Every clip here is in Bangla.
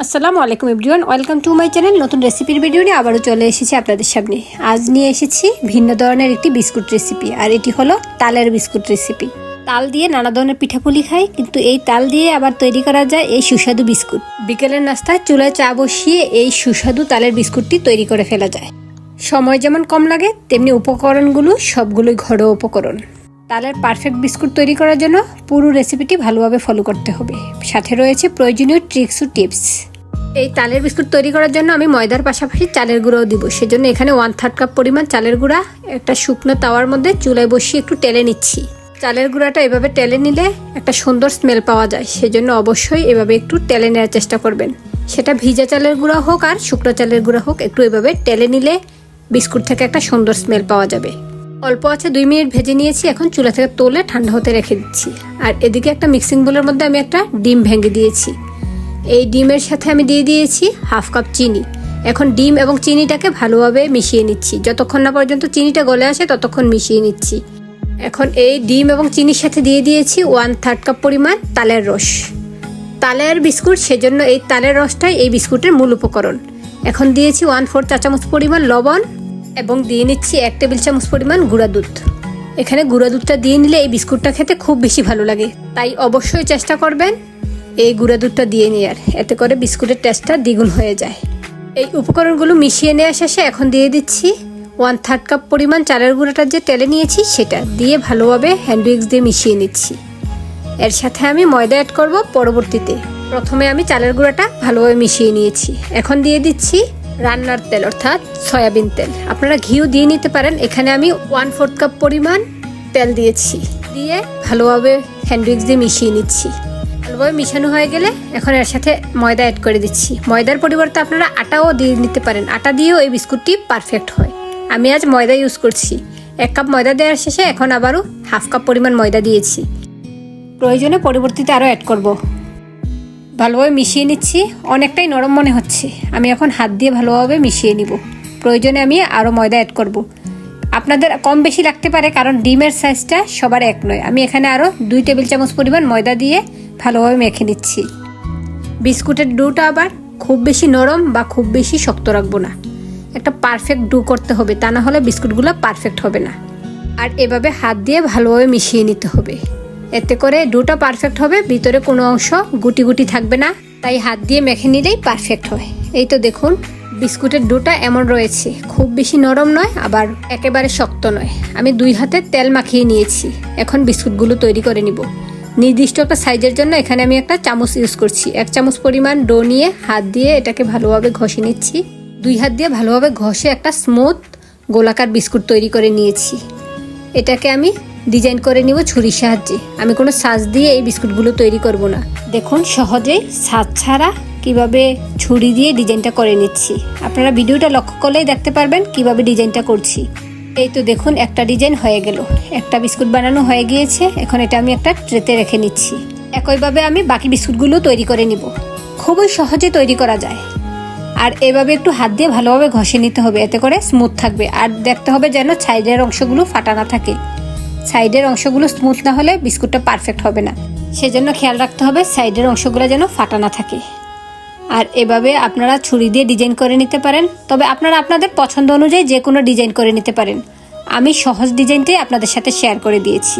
আসসালামু আলাইকুম everyone, welcome to my channel. নতুন রেসিপির ভিডিও নিয়ে আবারও চলে এসেছি আপনাদের সামনে। আজ নিয়ে এসেছি ভিন্ন ধরনের একটি বিস্কুট রেসিপি, আর এটি হলো তালের বিস্কুট রেসিপি। তাল দিয়ে নানা ধরনের পিঠাপুলি খাই, কিন্তু এই তাল দিয়ে আবার তৈরি করা যায় এই সুস্বাদু বিস্কুট। বিকেলের নাস্তায় চুলায় চা বসিয়ে এই সুস্বাদু তালের বিস্কুটটি তৈরি করে ফেলা যায়। সময় যেমন কম লাগে, তেমনি উপকরণগুলো সবগুলোই ঘরোয়া উপকরণ। তালের পারফেক্ট বিস্কুট তৈরি করার জন্য পুরো রেসিপিটি ভালোভাবে ফলো করতে হবে। সাথে রয়েছে প্রয়োজনীয় ট্রিক্স ও টিপস। এই তালের বিস্কুট তৈরি করার জন্য আমি ময়দার পাশাপাশি চালের গুঁড়াও দিব। সেজন্য এখানে 1/3 কাপ পরিমাণ চালের গুঁড়া একটা শুকনো তাওয়ার মধ্যে চুলায় বসিয়ে একটু টেলে নিচ্ছি। চালের গুঁড়াটা এভাবে টেলে নিলে একটা সুন্দর স্মেল পাওয়া যায়, সেজন্য অবশ্যই এভাবে একটু টেলে নেওয়ার চেষ্টা করবেন। সেটা ভিজা চালের গুঁড়া হোক আর শুকনো চালের গুঁড়া হোক, একটু এভাবে টেলে নিলে বিস্কুট থেকে একটা সুন্দর স্মেল পাওয়া যাবে। অল্প আছে 2 মিনিট ভেজে নিয়েছি। এখন চুলা থেকে তুলে ঠান্ডা হতে রেখে দিচ্ছি। আর এদিকে একটা মিক্সিং বোলের মধ্যে আমি একটা ডিম ভেঙে দিয়েছি। এই ডিমের সাথে আমি দিয়ে দিয়েছি 1/2 কাপ চিনি। এখন ডিম এবং চিনিটাকে ভালোভাবে মিশিয়ে নিচ্ছি। যতক্ষণ না পর্যন্ত চিনিটা গলে আসে ততক্ষণ মিশিয়ে নিচ্ছি। এখন এই ডিম এবং চিনির সাথে দিয়ে দিয়েছি 1/3 কাপ পরিমাণ তালের রস। তালের বিস্কুট, সেজন্য এই তালের রসটাই এই বিস্কুটের মূল উপকরণ। এখন দিয়েছি 1/4 চা চামচ পরিমাণ লবণ এবং দিয়ে নিচ্ছি 1 টেবিল চামচ পরিমাণ গুঁড়া দুধ। এখানে গুঁড়া দুধটা দিয়ে নিলে এই বিস্কুটটা খেতে খুব বেশি ভালো লাগে, তাই অবশ্যই চেষ্টা করবেন এই গুঁড়া দুধটা দিয়ে নেওয়ার। এতে করে বিস্কুটের টেস্টটা দ্বিগুণ হয়ে যায়। এই উপকরণগুলো মিশিয়ে নেওয়া শেষে এখন দিয়ে দিচ্ছি 1/3 কাপ পরিমাণ চালের গুঁড়াটা যে টেলে নিয়েছি সেটা দিয়ে ভালোভাবে হ্যান্ড উইক্স দিয়ে মিশিয়ে নিচ্ছি। এর সাথে আমি ময়দা অ্যাড করব পরবর্তীতে। প্রথমে আমি চালের গুঁড়াটা ভালোভাবে মিশিয়ে নিয়েছি। এখন দিয়ে দিচ্ছি রান্নার তেল অর্থাৎ সয়াবিন তেল। আপনারা ঘিও দিয়ে নিতে পারেন। এখানে আমি 1/4 কাপ পরিমাণ তেল দিয়েছি। দিয়ে ভালোভাবে হ্যান্ড উইক্স দিয়ে মিশিয়ে নিচ্ছি। ভালোভাবে মিশানো হয়ে গেলে এখন এর সাথে ময়দা অ্যাড করে দিচ্ছি। ময়দার পরিবর্তে আপনারা আটাও দিয়ে নিতে পারেন। আটা দিয়েও এই বিস্কুটটি পারফেক্ট হয়। আমি আজ ময়দা ইউজ করছি। 1 কাপ ময়দা দেওয়ার শেষে এখন আবারও 1/2 কাপ পরিমাণ ময়দা দিয়েছি। প্রয়োজনে পরবর্তীতে আরও অ্যাড করব। ভালোভাবে মিশিয়ে নিচ্ছি। অনেকটাই নরম মনে হচ্ছে, আমি এখন হাত দিয়ে ভালোভাবে মিশিয়ে নিব। প্রয়োজনে আমি আরও ময়দা অ্যাড করব। আপনাদের কম বেশি লাগতে পারে, কারণ ডিমের সাইজটা সবার এক নয়। আমি এখানে আরও 2 টেবিল চামচ পরিমাণ ময়দা দিয়ে ভালোভাবে মেখে নিচ্ছি। বিস্কুটের ডোটা আবার খুব বেশি নরম বা খুব বেশি শক্ত রাখবো না। একটা পারফেক্ট ডো করতে হবে, তা না হলে বিস্কুটগুলো পারফেক্ট হবে না। আর এভাবে হাত দিয়ে ভালোভাবে মিশিয়ে নিতে হবে। এতে করে ডোটা পারফেক্ট হবে, ভিতরে কোনো অংশ গুটি গুটি থাকবে না। তাই হাত দিয়ে মেখে নিলেই পারফেক্ট হয়। এই তো দেখুন, বিস্কুটের ডোটা এমন রয়েছে, খুব বেশি নরম নয় আবার একেবারে শক্ত নয়। আমি 2 হাতে তেল মাখিয়ে নিয়েছি। এখন বিস্কুটগুলো তৈরি করে নিব। নির্দিষ্ট একটা সাইজের জন্য এখানে আমি একটা চামচ ইউজ করছি। 1 চামচ পরিমাণ ডো নিয়ে হাত দিয়ে এটাকে ভালোভাবে ঘষে নিচ্ছি। 2 হাত দিয়ে ভালোভাবে ঘষে একটা স্মুথ গোলাকার বিস্কুট তৈরি করে নিয়েছি। এটাকে আমি ডিজাইন করে নিব ছুরির সাহায্যে। আমি কোনো সাজ দিয়ে এই বিস্কুটগুলো তৈরি করব না। দেখুন সহজেই সাজ ছাড়া কিভাবে ছুরি দিয়ে ডিজাইনটা করে নিচ্ছি। আপনারা ভিডিওটা লক্ষ্য করলেই দেখতে পারবেন কিভাবে ডিজাইনটা করছি। এই তো দেখুন, একটা ডিজাইন হয়ে গেল। একটা বিস্কুট বানানো হয়ে গিয়েছে। এখন এটা আমি একটা ট্রেতে রেখে নিচ্ছি। একইভাবে আমি বাকি বিস্কুটগুলো তৈরি করে নিব। খুবই সহজে তৈরি করা যায়। আর এভাবে একটু হাত দিয়ে ভালোভাবে ঘষে নিতে হবে, এতে করে স্মুথ থাকবে। আর দেখতে হবে যেন সাইডের অংশগুলো ফাটা না থাকে। সাইডের অংশগুলো স্মুথ না হলে বিস্কুটটা পারফেক্ট হবে না। সেজন্য খেয়াল রাখতে হবে সাইডের অংশগুলো যেন ফাটা না থাকে। আর এভাবে আপনারা ছুরি দিয়ে ডিজাইন করে নিতে পারেন, তবে আপনারা আপনাদের পছন্দ অনুযায়ী যে কোনো ডিজাইন করে নিতে পারেন। আমি সহজ ডিজাইনটাই আপনাদের সাথে শেয়ার করে দিয়েছি।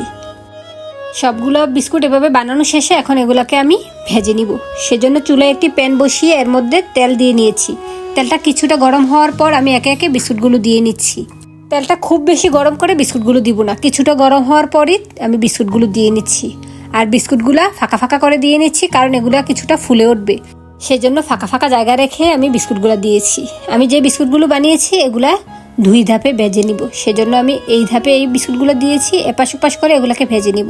সবগুলো বিস্কুট এভাবে বানানো শেষে এখন এগুলোকে আমি ভেজে নিব। সেজন্য চুলায় একটি প্যান বসিয়ে এর মধ্যে তেল দিয়ে নিয়েছি। তেলটা কিছুটা গরম হওয়ার পর আমি একে একে বিস্কুটগুলো দিয়ে নিচ্ছি। তেলটা খুব বেশি গরম করে বিস্কুটগুলো দিব না, কিছুটা গরম হওয়ার পরই আমি বিস্কুটগুলো দিয়ে নিচ্ছি। আর বিস্কুটগুলো ফাঁকা ফাঁকা করে দিয়ে নিচ্ছি, কারণ এগুলো কিছুটা ফুলে উঠবে। সেজন্য ফাঁকা ফাঁকা জায়গা রেখে আমি বিস্কুটগুলো দিয়েছি। আমি যে বিস্কুটগুলো বানিয়েছি এগুলা 2 ধাপে ভেজে নিব। সেজন্য আমি এই ধাপে এই বিস্কুটগুলো দিয়েছি। এপাশ ওপাশ করে এগুলোকে ভেজে নিব।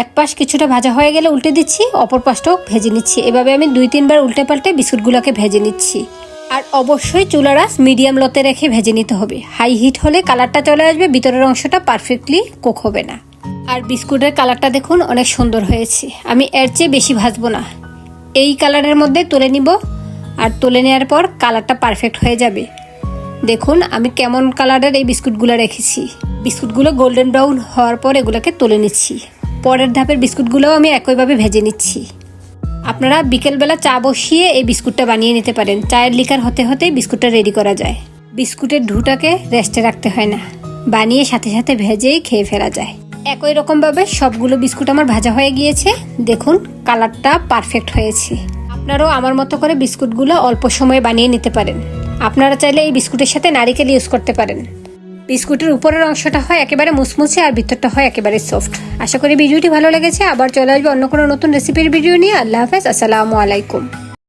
এক পাশ কিছুটা ভাজা হয়ে গেলে উল্টে দিচ্ছি, অপর পাশটাও ভেজে নিচ্ছি। এভাবে আমি 2-3 বার উল্টে পাল্টে বিস্কুটগুলোকে ভেজে নিচ্ছি। আর অবশ্যই চুলার আঁচ মিডিয়াম লোতে রেখে ভেজে নিতে হবে। হাই হিট হলে কালারটা চলে আসবে, ভিতরের অংশটা পারফেক্টলি কুক হবে না। আর বিস্কুটের কালারটা দেখুন অনেক সুন্দর হয়েছে। আমি এর চেয়ে বেশি ভাজবো না, এই কালারের মধ্যে তুলে নিব। আর তুলে নেওয়ার পর কালারটা পারফেক্ট হয়ে যাবে। দেখুন আমি কেমন কালারের এই বিস্কুটগুলো রেখেছি। বিস্কুটগুলো গোল্ডেন ব্রাউন হওয়ার পর এগুলোকে তুলে নিচ্ছি। পরের ধাপের বিস্কুটগুলোও আমি একইভাবে ভেজে নিচ্ছি। আপনারা বিকেলবেলা চা বসিয়ে এই বিস্কুটটা বানিয়ে নিতে পারেন। চায়ের লিকার হতে হতে বিস্কুটটা রেডি করা যায়। বিস্কুটের ঢুটাকে রেস্টে রাখতে হয় না, বানিয়ে সাথে সাথে ভেজেই খেয়ে ফেলা যায়। একই রকমভাবে সবগুলো বিস্কুট আমার ভাজা হয়ে গিয়েছে। দেখুন কালারটা পারফেক্ট হয়েছে। আপনারাও আমার মতো করে বিস্কুটগুলো অল্প সময়ে বানিয়ে নিতে পারেন। আপনারা চাইলে এই বিস্কুটের সাথে নারিকেল ইউজ করতে পারেন। বিস্কুটের উপরের অংশটা হয় একেবারে মুচমুচে আর ভিতরটা হয় একেবারে সফট। আশা করি ভিডিওটি ভালো লেগেছে। আবার চলে আসবে অন্য কোনো নতুন রেসিপির ভিডিও নিয়ে। আল্লাহ হাফেজ, আসসালামু আলাইকুম।